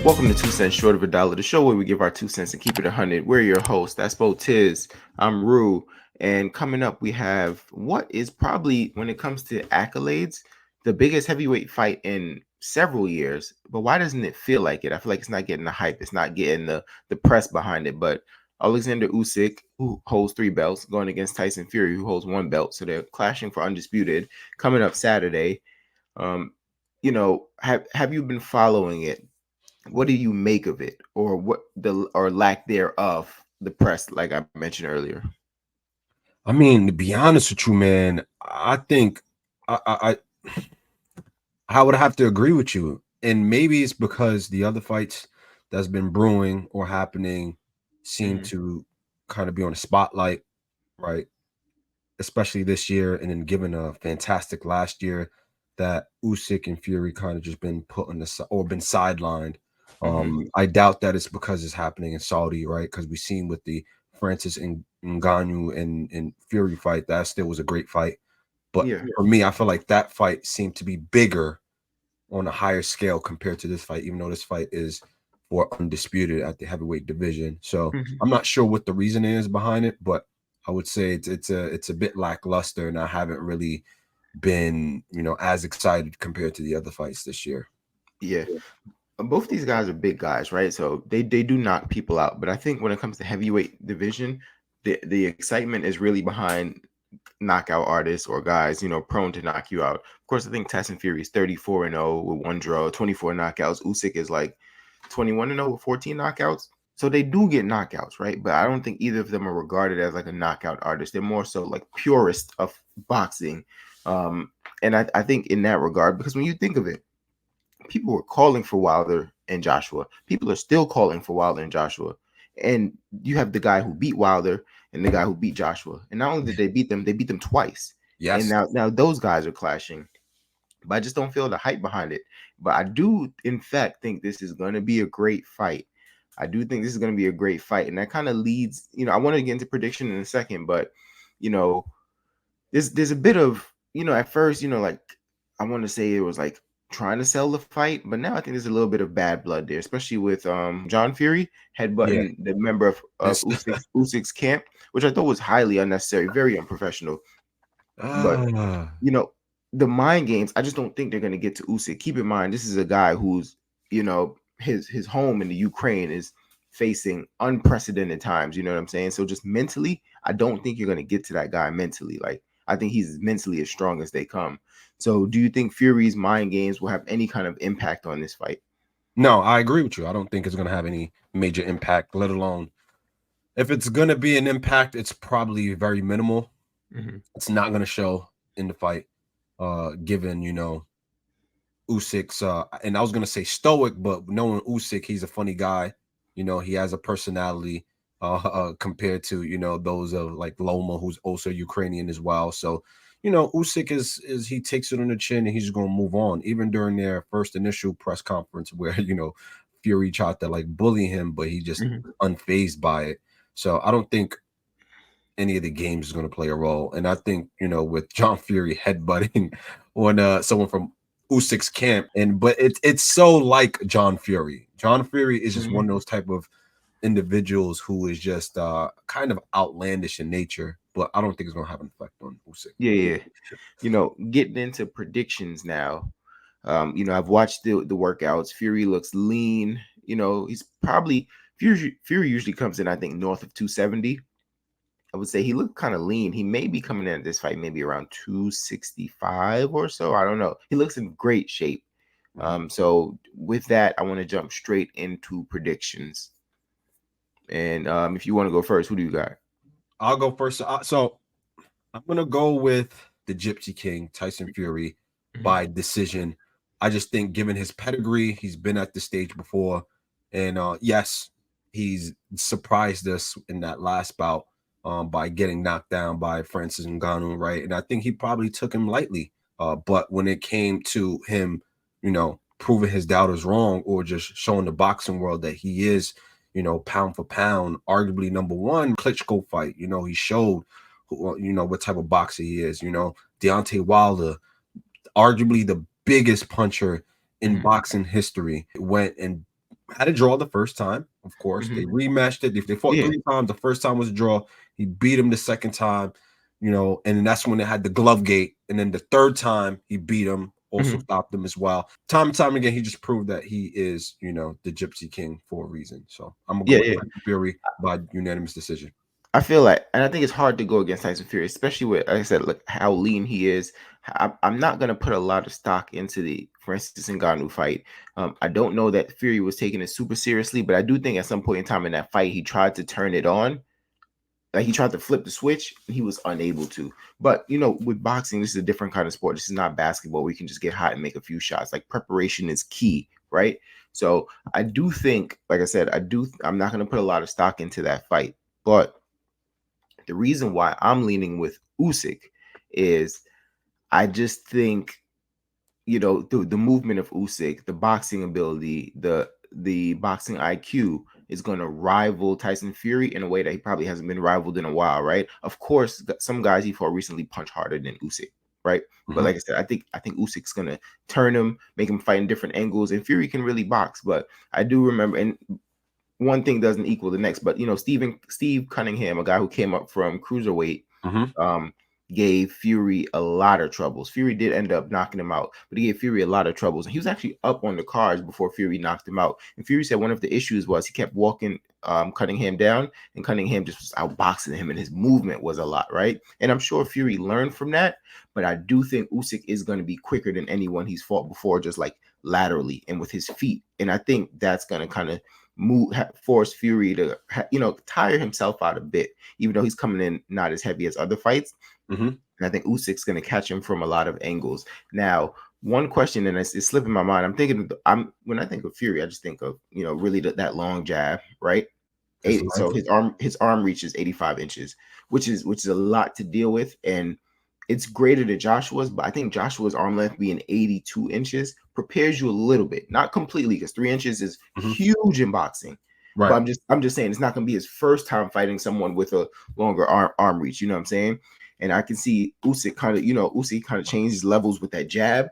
Welcome to 2 Cents Short of a Dollar, the show where we give our 2 cents and keep it 100. We're your hosts. That's Bo Tiz. I'm Rue. And coming up, we have what is probably, when it comes to accolades, the biggest heavyweight fight in several years. But why doesn't it feel like it? I feel like it's not getting the hype. It's not getting the press behind it. But Oleksandr Usyk, who holds 3 belts, going against Tyson Fury, who holds 1 belt. So they're clashing for undisputed coming up Saturday. Um, have you been following it? What do you make of it, or what the or lack thereof, the press, like I mentioned earlier? I mean, to be honest with you, man, I think I would have to agree with you. And maybe it's because the other fights that's been brewing or happening seem Mm-hmm. to kind of be on the spotlight, right? Especially this year, and then given a fantastic last year that Usyk and Fury kind of just been put on the or been sidelined. Mm-hmm. I doubt that it's because it's happening in Saudi, right? Because we've seen with the Francis and Ngannou and Fury fight, that still was a great fight. But Yeah. for me, I feel like that fight seemed to be bigger on a higher scale compared to this fight, even though this fight is for undisputed at the heavyweight division. So Mm-hmm. I'm not sure what the reason is behind it, but I would say it's a bit lackluster, and I haven't really been as excited compared to the other fights this year. Yeah. Both these guys are big guys, right? So they do knock people out. But I think when it comes to heavyweight division, the excitement is really behind knockout artists or guys, prone to knock you out. Of course, I think Tyson Fury is 34-0 with 1 draw, 24 knockouts. Usyk is like 21-0 with 14 knockouts. So they do get knockouts, right? But I don't think either of them are regarded as like a knockout artist. They're more so like purists of boxing. Um, and I think in that regard, because when you think of it, people were calling for Wilder and Joshua. People are still calling for Wilder and Joshua. And you have the guy who beat Wilder and the guy who beat Joshua. And not only did they beat them twice. And Yes. now those guys are clashing. But I just don't feel the hype behind it. But I do, in fact, think this is going to be a great fight. I do think this is going to be a great fight. And that kind of leads, I want to get into prediction in a second, but, you know, there's a bit of, at first, like I want to say it was like trying to sell the fight, but now I think there's a little bit of bad blood there, especially with John Fury Yeah. headbutting the member of This. Usyk's camp, which I thought was highly unnecessary, very unprofessional. But Ah. you know, the mind games, I just don't think they're gonna get to Usyk. Keep in mind, this is a guy who's, his home in the Ukraine is facing unprecedented times. You know what I'm saying? So just mentally, I don't think you're gonna get to that guy mentally. Like I think he's mentally as strong as they come. So do you think Fury's mind games will have any kind of impact on this fight? No, I agree with you. I don't think it's going to have any major impact, let alone if it's going to be an impact, it's probably very minimal. Mm-hmm. It's not going to show in the fight, given, Usyk's, and I was going to say stoic, but knowing Usyk, he's a funny guy. He has a personality compared to, those of like Loma, who's also Ukrainian as well. So, Usyk is he takes it on the chin and he's just going to move on. Even during their first initial press conference where, Fury tried to like bully him, but he just Mm-hmm. unfazed by it. So I don't think any of the games is going to play a role. And I think, with John Fury headbutting on someone from Usyk's camp, but it's so like John Fury. John Fury is just one of Mm-hmm. those type of individuals who is just kind of outlandish in nature, but I don't think it's going to have an effect on Usyk. Yeah, yeah. Getting into predictions now. I've watched the workouts. Fury looks lean. He's probably Fury usually comes in, I think, north of 270. I would say he looked kind of lean. He may be coming in at this fight maybe around 265 or so. I don't know. He looks in great shape. Mhm. So with that, I want to jump straight into predictions. And if you want to go first, who do you got? I'll go first. So I'm going to go with the Gypsy King, Tyson Fury, Mhm. by decision. I just think, given his pedigree, he's been at the stage before. And yes, he's surprised us in that last bout by getting knocked down by Francis Ngannou, right? And I think he probably took him lightly. But when it came to him, proving his doubters wrong or just showing the boxing world that he is, pound for pound, arguably number one, Klitschko fight, he showed what type of boxer he is. Deontay Wilder, arguably the biggest puncher in Mhm. boxing history, went and had a draw the first time, of course. They Mhm. rematched it. They fought Yeah. 3 times. The first time was a draw. He beat him the second time, and then that's when they had the glove gate. And then the third time he beat him, also Mhm. stopped him as well. Time and time again, he just proved that he is, the Gypsy King for a reason. So I'm gonna go Yeah, with yeah. Tyson Fury by unanimous decision. I feel like, and I think it's hard to go against Tyson Fury, especially with, like I said, look how lean he is. I'm not gonna put a lot of stock into the Francis Ngannou fight. I don't know that Fury was taking it super seriously, but I do think at some point in time in that fight, he tried to turn it on. Like he tried to flip the switch, and he was unable to. But with boxing, this is a different kind of sport. This is not basketball where you can just get hot and make a few shots. Like preparation is key, right? So I do think, like I said, I'm not gonna put a lot of stock into that fight, but the reason why I'm leaning with Usyk is I just think the movement of Usyk, the boxing ability, the boxing IQ is going to rival Tyson Fury in a way that he probably hasn't been rivaled in a while, right? Of course, some guys he fought recently punch harder than Usyk, right? But Mhm. like I said, I think Usyk's going to turn him, make him fight in different angles, and Fury can really box. But I do remember, and one thing doesn't equal the next. But Steve Cunningham, a guy who came up from cruiserweight, Mhm. um, gave Fury a lot of troubles. Fury did end up knocking him out, but he gave Fury a lot of troubles. And he was actually up on the cards before Fury knocked him out. And Fury said one of the issues was he kept walking Cunningham down, and Cunningham just was outboxing him, and his movement was a lot, right? And I'm sure Fury learned from that, but I do think Usyk is going to be quicker than anyone he's fought before, just like laterally and with his feet. And I think that's going to kind of force Fury to tire himself out a bit, even though he's coming in not as heavy as other fights. Mhm. And I think Usyk's going to catch him from a lot of angles. Now, one question, and it's slipping my mind. When I think of Fury, I just think of really that long jab, right? His So length. his arm reaches 85 inches, which is a lot to deal with, and it's greater than Joshua's. But I think Joshua's arm length being 82 inches prepares you a little bit, not completely, because 3 inches is Mhm. huge in boxing. But Right. I'm just saying it's not going to be his first time fighting someone with a longer arm reach. You know what I'm saying? And I can see Usyk kind of changes levels with that jab,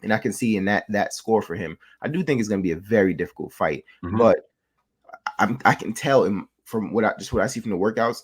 and I can see in that score for him. I do think it's going to be a very difficult fight, Mhm. but I can tell from what I see from the workouts,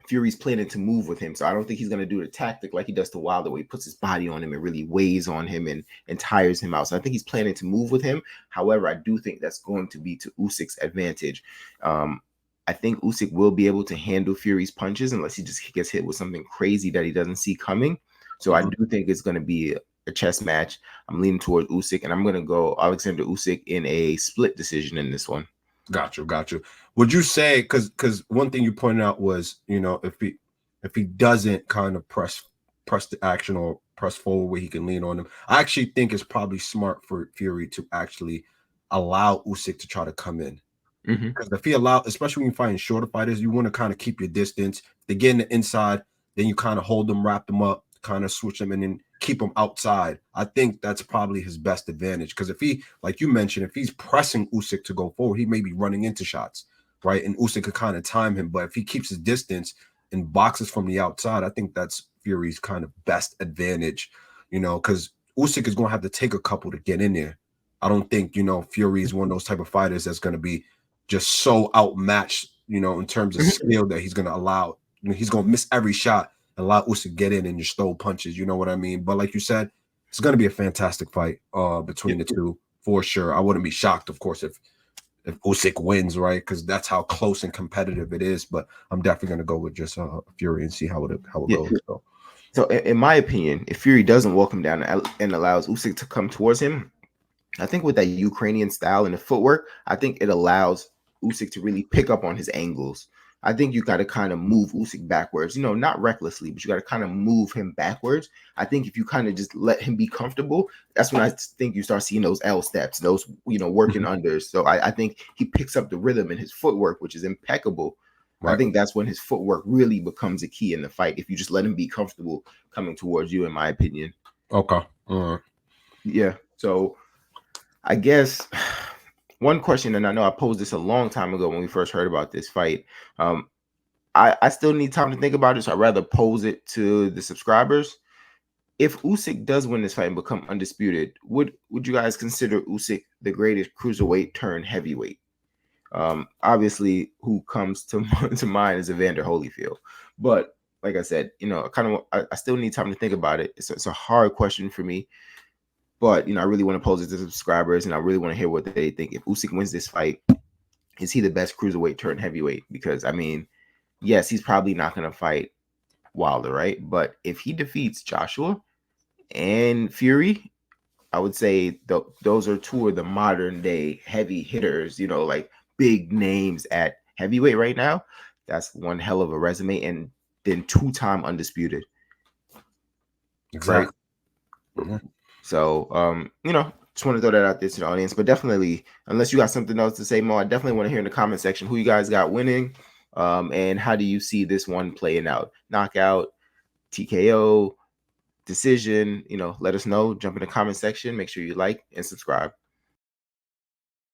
Fury's planning to move with him. So I don't think he's going to do the tactic like he does to Wilder, where he puts his body on him and really weighs on him and tires him out. So I think he's planning to move with him. However, I do think that's going to be to Usyk's advantage. Um, I think Usyk will be able to handle Fury's punches unless he just gets hit with something crazy that he doesn't see coming. So I Mhm. do think it's going to be a chess match. I'm leaning towards Usyk, and I'm going to go Oleksandr Usyk in a split decision in this one. Got you, got you. Would you say, because one thing you pointed out was, if he doesn't kind of press the action or press forward where he can lean on him, I actually think it's probably smart for Fury to actually allow Usyk to try to come in. Mm-hmm. Because if he allow, especially when you're fighting shorter fighters, you want to kind of keep your distance. They get in the inside, then you kind of hold them, wrap them up, kind of switch them, and then keep them outside. I think that's probably his best advantage. Because if he, like you mentioned, if he's pressing Usyk to go forward, he may be running into shots, right? And Usyk could kind of time him. But if he keeps his distance and boxes from the outside, I think that's Fury's kind of best advantage. Because Usyk is going to have to take a couple to get in there. I don't think Fury is one of those type of fighters that's going to be just so outmatched, in terms of skill that he's going to allow. He's going to miss every shot and allow Usyk to get in and just throw punches. You know what I mean? But like you said, it's going to be a fantastic fight between the two for sure. I wouldn't be shocked, of course, if Usyk wins, right? Because that's how close and competitive it is. But I'm definitely going to go with just Fury and see how it Yeah. goes. So. So, in my opinion, if Fury doesn't walk him down and allows Usyk to come towards him, I think with that Ukrainian style and the footwork, I think it allows Usyk to really pick up on his angles. I think you got to kind of move Usyk backwards, not recklessly, but you got to kind of move him backwards. I think if you kind of just let him be comfortable, that's when I think you start seeing those L steps, those, working Mhm. unders. So I think he picks up the rhythm in his footwork, which is impeccable. I Right. think that's when his footwork really becomes a key in the fight. If you just let him be comfortable coming towards you, in my opinion. Okay. Yeah. So I guess one question, and I know I posed this a long time ago when we first heard about this fight. I still need time to think about it, so I'd rather pose it to the subscribers. if Usyk does win this fight and become undisputed, would you guys consider Usyk the greatest cruiserweight turn heavyweight? Obviously, who comes to to mind is Evander Holyfield, but like I said, I still need time to think about it. It's a hard question for me, but I really want to pose it to subscribers, and I really want to hear what they think. If Usyk wins this fight, is he the best cruiserweight turn heavyweight? Because I mean, yes, he's probably not going to fight Wilder, right? But if he defeats Joshua and Fury, I would say those are two of the modern day heavy hitters, like big names at heavyweight right now. That's one hell of a resume, and then 2-time undisputed. Exactly. Right. Mm-hmm. So, just want to throw that out there to the audience. But definitely, unless you got something else to say, Mo, I definitely want to hear in the comment section who you guys got winning, and how do you see this one playing out? Knockout, TKO, decision. Let us know. Jump in the comment section. Make sure you like and subscribe.